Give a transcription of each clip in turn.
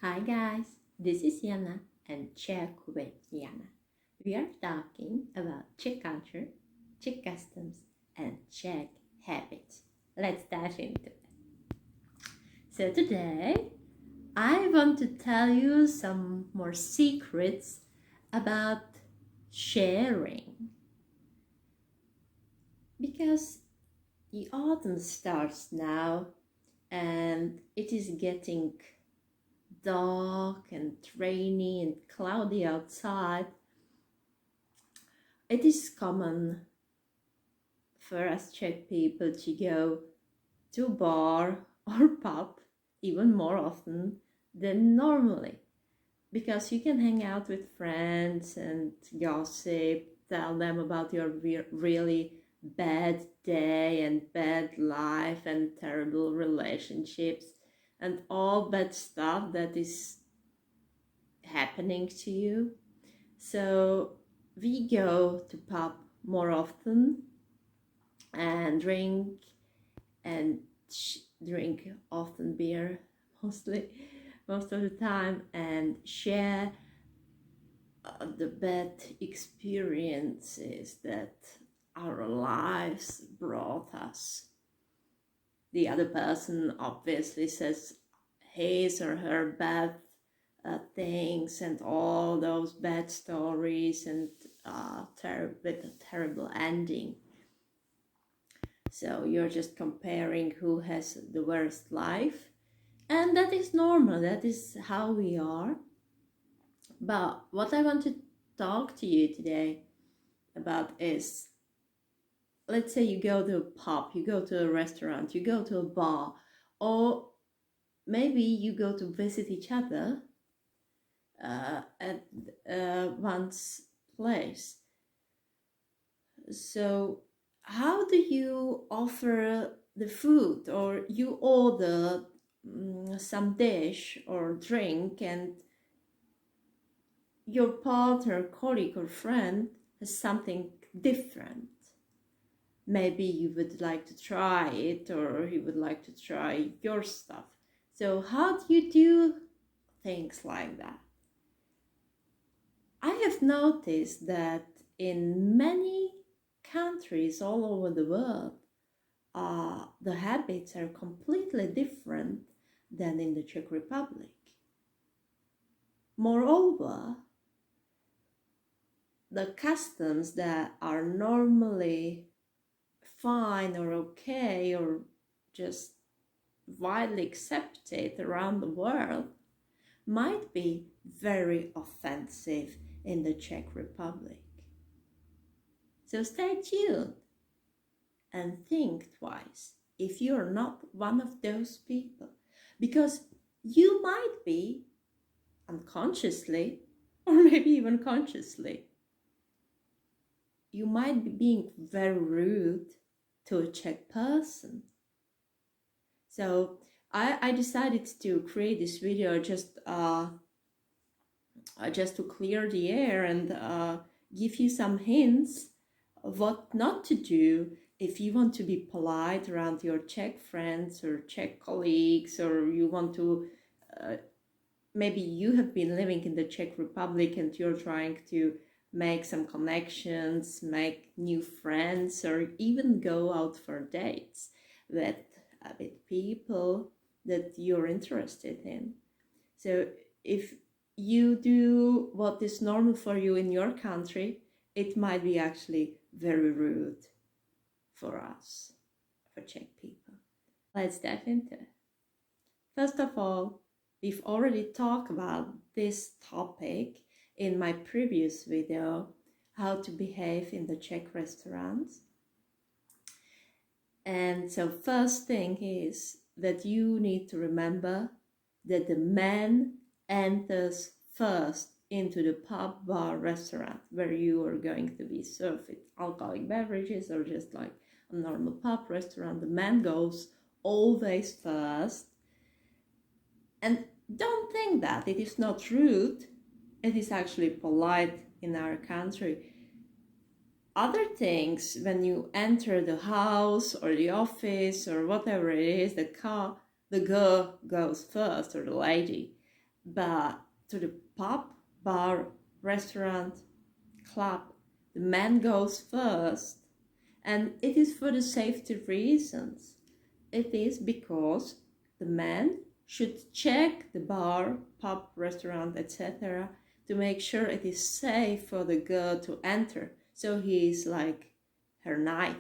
Hi guys, this is Jana and Czech with Jana. We are talking about Czech culture, Czech customs, and Czech habits. Let's dive into it. So today, I want to tell you some more secrets about sharing. Because the autumn starts now and it is getting dark and rainy and cloudy outside. It is common for us Czech people to go to a bar or pub even more often than normally, because you can hang out with friends and gossip, tell them about your really bad day and bad life and terrible relationships and all bad stuff that is happening to you. So we go to pub more often and drink often beer mostly most of the time, and share the bad experiences that our lives brought us. The other person obviously says his or her bad things and all those bad stories and with a terrible ending. So you're just comparing who has the worst life, and that is normal, that is how we are. But what I want to talk to you today about is, let's say you go to a pub, you go to a restaurant, you go to a bar, or maybe you go to visit each other at one's place. So how do you offer the food, or you order some dish or drink, and your partner, colleague, or friend has something different? Maybe you would like to try it, or he would like to try your stuff. So how do you do things like that? I have noticed that in many countries all over the world, the habits are completely different than in the Czech Republic. Moreover, the customs that are normally fine or okay or just widely accepted around the world might be very offensive in the Czech Republic. So stay tuned and think twice if you're not one of those people, because you might be unconsciously, or maybe even consciously, you might be being very rude to a Czech person. So I decided to create this video just to clear the air and give you some hints of what not to do if you want to be polite around your Czech friends or Czech colleagues, or you want to, maybe you have been living in the Czech Republic and you're trying to make some connections, make new friends, or even go out for dates with people that you're interested in. So if you do what is normal for you in your country, it might be actually very rude for us, for Czech people. Let's dive into it. First of all, we've already talked about this topic in my previous video, how to behave in the Czech restaurants. And so first thing is that you need to remember that the man enters first into the pub, bar, restaurant where you are going to be served with alcoholic beverages or just like a normal pub restaurant. The man goes always first. And don't think that it is not rude. It is actually polite in our country. Other things, when you enter the house or the office or whatever it is, the girl goes first, or the lady. But to the pub, bar, restaurant, club, the man goes first. And it is for the safety reasons. It is because the man should check the bar, pub, restaurant, etc. to make sure it is safe for the girl to enter. So he is like her knight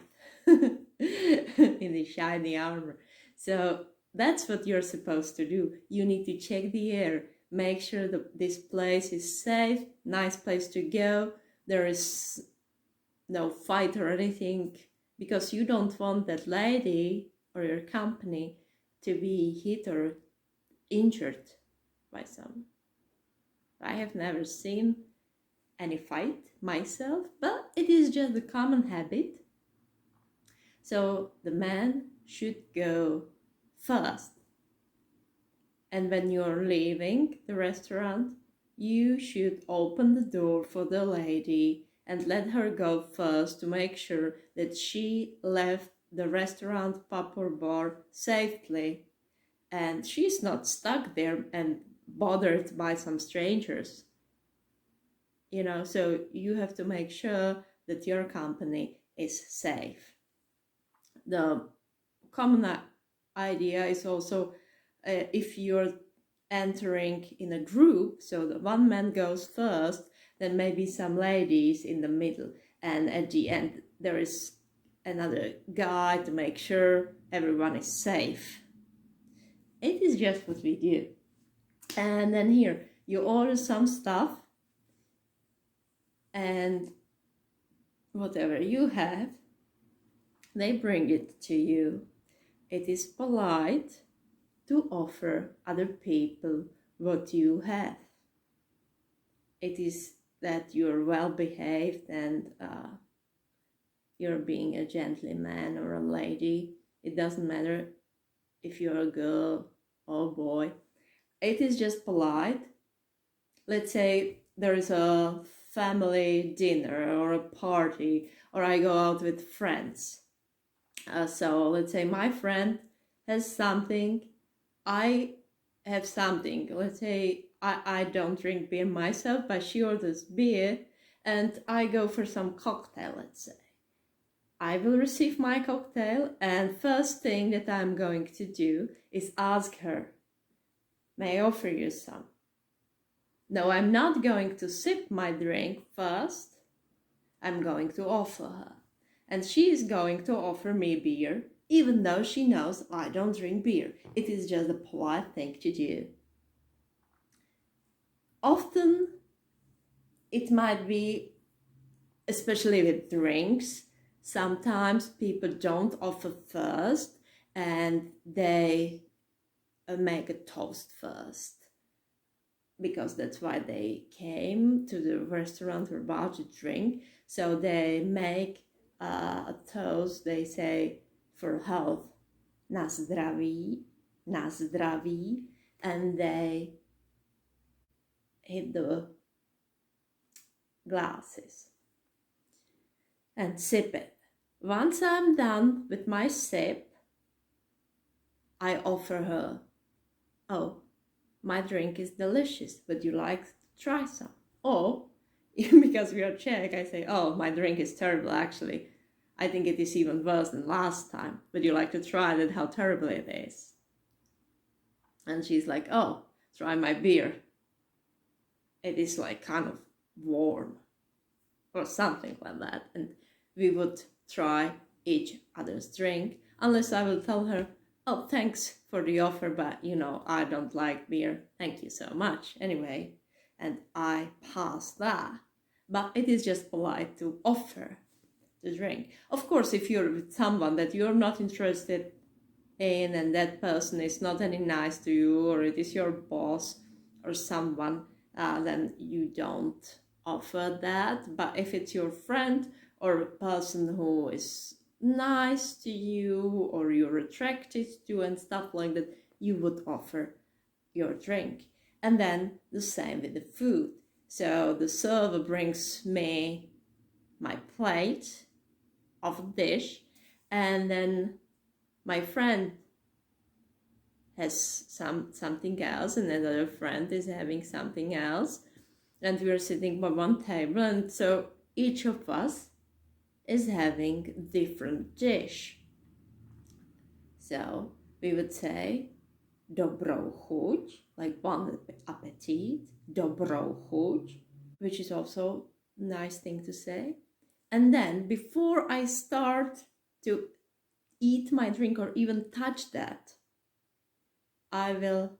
in the shiny armor. So that's what you're supposed to do. You need to check the air, make sure that this place is safe, nice place to go. There is no fight or anything, because you don't want that lady or your company to be hit or injured by someone. I have never seen any fight myself, but it is just a common habit. So the man should go first. And when you're leaving the restaurant, you should open the door for the lady and let her go first to make sure that she left the restaurant, pub or bar safely and she's not stuck there and bothered by some strangers. You know, so you have to make sure that your company is safe. The common idea is also if you're entering in a group, so the one man goes first, then maybe some ladies in the middle, and at the end there is another guy to make sure everyone is safe. It is just what we do. And then here you order some stuff, and whatever you have, they bring it to you. It is polite to offer other people what you have. It is that you're well behaved and you're being a gentleman or a lady. It doesn't matter if you're a girl or a boy. It is just polite. Let's say there is a family dinner or a party, or I go out with friends. So let's say my friend has something, I have something. Let's say I don't drink beer myself, but she orders beer and I go for some cocktail, let's say. I will receive my cocktail, and first thing that I'm going to do is ask her, may I offer you some? No, I'm not going to sip my drink first. I'm going to offer her. And she is going to offer me beer, even though she knows I don't drink beer. It is just a polite thing to do. Often, it might be, especially with drinks, sometimes people don't offer first and they make a toast first, because that's why they came to the restaurant or bar to drink. So they make a toast, they say, for health, na zdraví, and they hit the glasses and sip it. Once I'm done with my sip, I offer her, oh, my drink is delicious, would you like to try some? Or, because we are Czech, I say, oh, my drink is terrible actually. I think it is even worse than last time. Would you like to try it, how terrible it is? And she's like, oh, try my beer. It is like kind of warm or something like that. And we would try each other's drink, unless I will tell her, oh, thanks for the offer, but you know, I don't like beer. Thank you so much. Anyway, and I pass that. But it is just polite to offer the drink. Of course, if you're with someone that you're not interested in and that person is not any nice to you, or it is your boss or someone, then you don't offer that. But if it's your friend or a person who is nice to you or you're attracted to and stuff like that, you would offer your drink. And then the same with the food. So the server brings me my plate of a dish, and then my friend has something else and another friend is having something else, and we are sitting by one table, and so each of us is having a different dish. So we would say dobrou chuť, like bon appetit, dobrou chuť, which is also a nice thing to say. And then before I start to eat my drink or even touch that, I will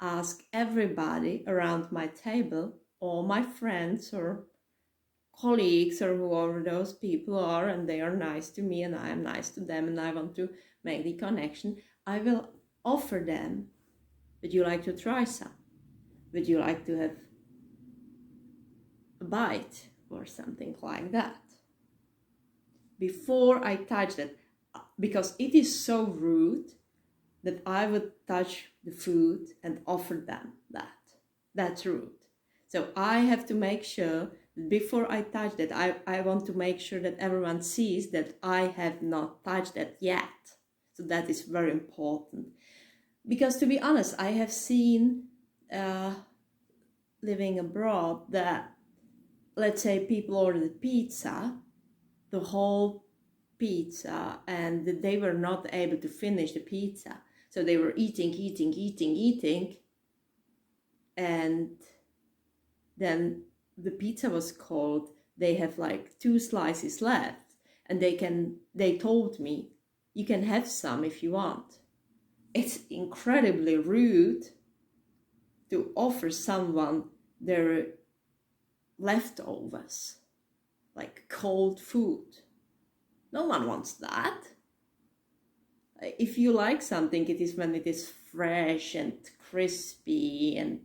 ask everybody around my table, all my friends or colleagues or whoever those people are, and they are nice to me and I am nice to them and I want to make the connection, I will offer them, would you like to try some? Would you like to have a bite or something like that? Before I touch that, because it is so rude that I would touch the food and offer them that. That's rude. So I have to make sure that before I touch that, I want to make sure that everyone sees that I have not touched that yet. So that is very important. Because to be honest, I have seen living abroad that, let's say people ordered pizza, the whole pizza, and they were not able to finish the pizza. So they were eating, and then the pizza was cold. They have like 2 slices left, and they told me, you can have some if you want. It's incredibly rude to offer someone their leftovers, like cold food. No one wants that. If you like something, it is when it is fresh and crispy and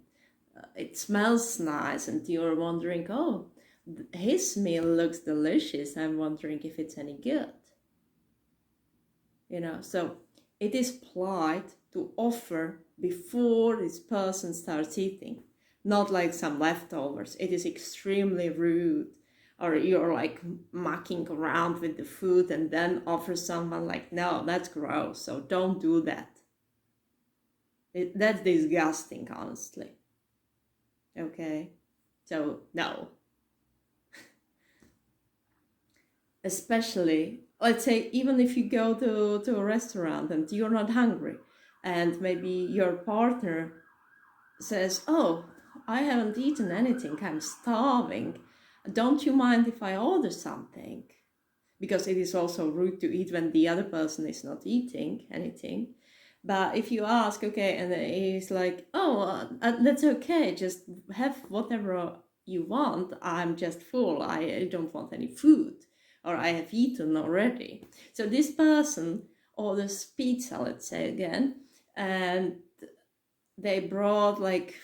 it smells nice and you're wondering, oh, his meal looks delicious. I'm wondering if it's any good. You know, so it is polite to offer before this person starts eating, not like some leftovers. It is extremely rude. Or you're like mucking around with the food and then offer someone like, no, that's gross, so don't do that. That's disgusting, honestly. Okay, so no. Especially, let's say, even if you go to a restaurant and you're not hungry, and maybe your partner says, oh, I haven't eaten anything, I'm starving. Don't you mind if I order something? Because it is also rude to eat when the other person is not eating anything. But if you ask, okay, and he's like, oh, that's okay, just have whatever you want, I'm just full, I don't want any food, or I have eaten already. So this person orders pizza, let's say again, and they brought like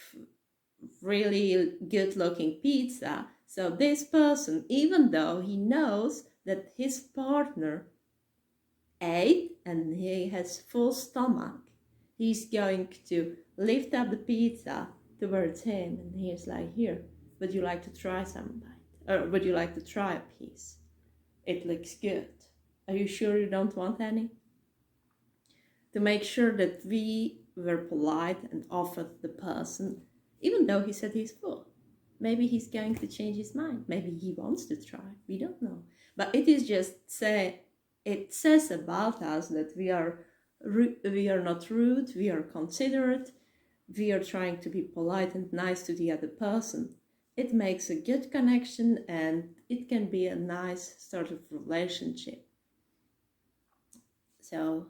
really good looking pizza. So this person, even though he knows that his partner ate and he has full stomach, he's going to lift up the pizza towards him and he's like, here, would you like to try some bite? Or would you like to try a piece? It looks good. Are you sure you don't want any? To make sure that we were polite and offered the person, even though he said he's full. Maybe he's going to change his mind. Maybe he wants to try. We don't know. But it is just it says about us that we are not rude, we are considerate, we are trying to be polite and nice to the other person. It makes a good connection and it can be a nice sort of relationship. So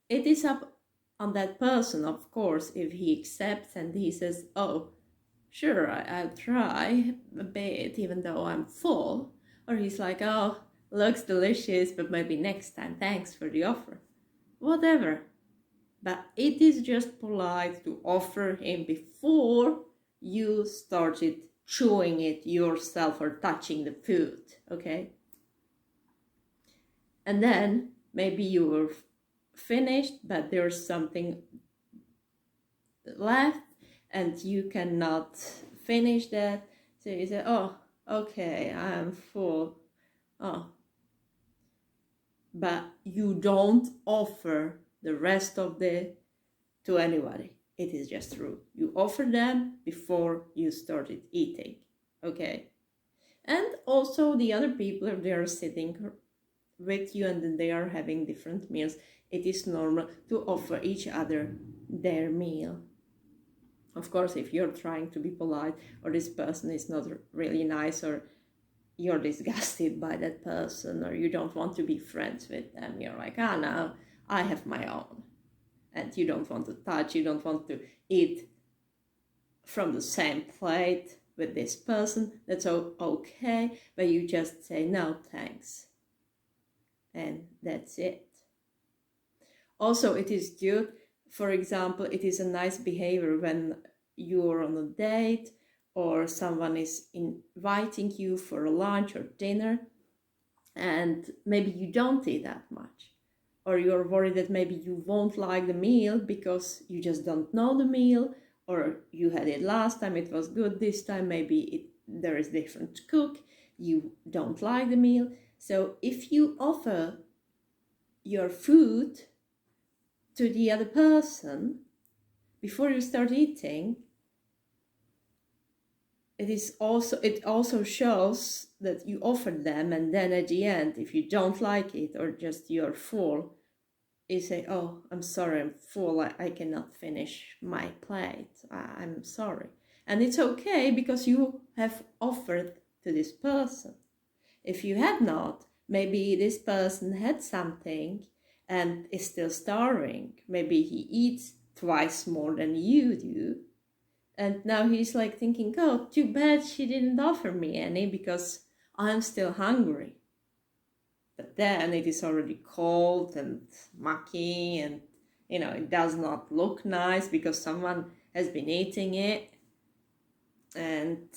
it is up on that person, of course, if he accepts and he says, oh, sure, I'll try a bit even though I'm full. Or he's like, oh, looks delicious, but maybe next time, thanks for the offer. Whatever. But it is just polite to offer him before you started chewing it yourself or touching the food, okay? And then maybe you were finished, but there's something left and you cannot finish that. So you say, oh, okay, I'm full. Oh. But you don't offer the rest of the to anybody. It is just rude. You offer them before you started eating, okay? And also the other people, if they are sitting with you and then they are having different meals, it is normal to offer each other their meal. Of course, if you're trying to be polite or this person is not really nice, or you're disgusted by that person, or you don't want to be friends with them, you're like, no, I have my own. And you don't want to touch, you don't want to eat from the same plate with this person, that's okay, but you just say, no, thanks. And that's it. Also, it is good, for example, it is a nice behavior when you're on a date or someone is inviting you for a lunch or dinner and maybe you don't eat that much, or you're worried that maybe you won't like the meal because you just don't know the meal, or you had it last time, it was good, this time maybe there is different cook, you don't like the meal. So if you offer your food to the other person before you start eating, it also shows that you offered them, and then at the end, if you don't like it or just you're full, you say, oh, I'm sorry, I'm full, I cannot finish my plate, I'm sorry. And it's okay because you have offered to this person. If you had not, maybe this person had something and is still starving. Maybe he eats twice more than you do. And now he's like thinking, oh, too bad she didn't offer me any because I'm still hungry. But then it is already cold and mucky and, it does not look nice because someone has been eating it. And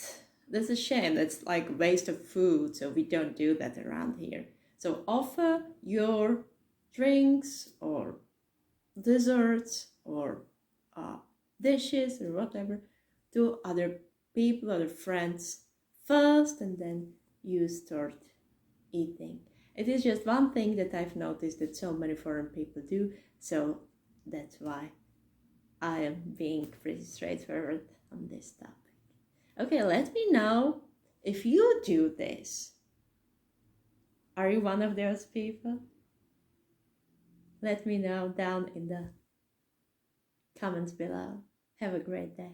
that's a shame. That's like waste of food. So we don't do that around here. So offer your drinks or desserts or dishes or whatever to other people, other friends first, and then you start eating. It is just one thing that I've noticed that so many foreign people do, so that's why I am being pretty straightforward on this topic. Okay, let me know if you do this. Are you one of those people? Let me know down in the comments below. Have a great day.